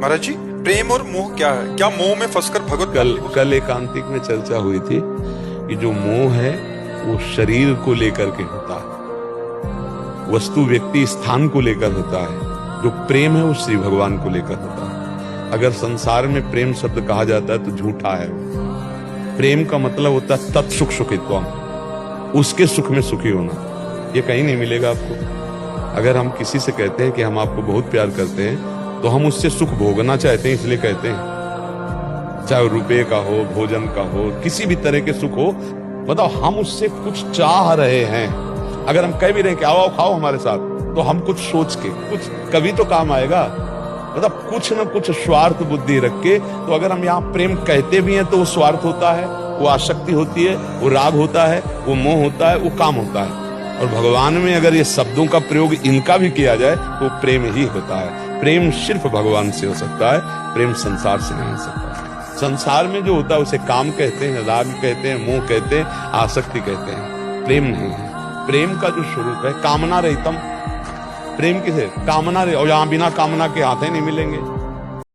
महाराज जी, प्रेम और मोह क्या है? क्या मोह में फंसकर भगवत कल एकांतिक में चर्चा हुई थी कि जो मोह है वो शरीर को लेकर के होता है, वस्तु व्यक्ति स्थान को लेकर होता है। जो प्रेम है वो श्री भगवान को लेकर होता है। अगर संसार में प्रेम शब्द कहा जाता है तो झूठा है। प्रेम का मतलब होता है तत्सुख सुखित्वम, उसके सुख में सुखी होना। ये कहीं नहीं मिलेगा आपको। अगर हम किसी से कहते हैं कि हम आपको बहुत प्यार करते हैं तो हम उससे सुख भोगना चाहते हैं, इसलिए कहते हैं। चाहे रुपए का हो, भोजन का हो, किसी भी तरह के सुख हो, बताओ हम उससे कुछ चाह रहे हैं। अगर हम कह भी रहे हैं कि आओ खाओ हमारे साथ, तो हम कुछ सोच के, कुछ कभी तो काम आएगा। मतलब कुछ न कुछ स्वार्थ बुद्धि रख के। तो अगर हम यहाँ प्रेम कहते भी हैं तो वो स्वार्थ होता है, वो आसक्ति होती है, वो राग होता है, वो मोह होता है, वो काम होता है। और भगवान में अगर ये शब्दों का प्रयोग इनका भी किया जाए तो प्रेम ही होता है। प्रेम सिर्फ भगवान से हो सकता है, प्रेम संसार से नहीं हो सकता। संसार में जो होता है उसे काम कहते हैं, राग कहते हैं, मोह कहते हैं, आसक्ति कहते हैं। प्रेम नहीं है। प्रेम का जो स्वरूप है कामना रहितम। प्रेम किसे? कामना रहे, और यहाँ बिना कामना के हाथ ही नहीं मिलेंगे।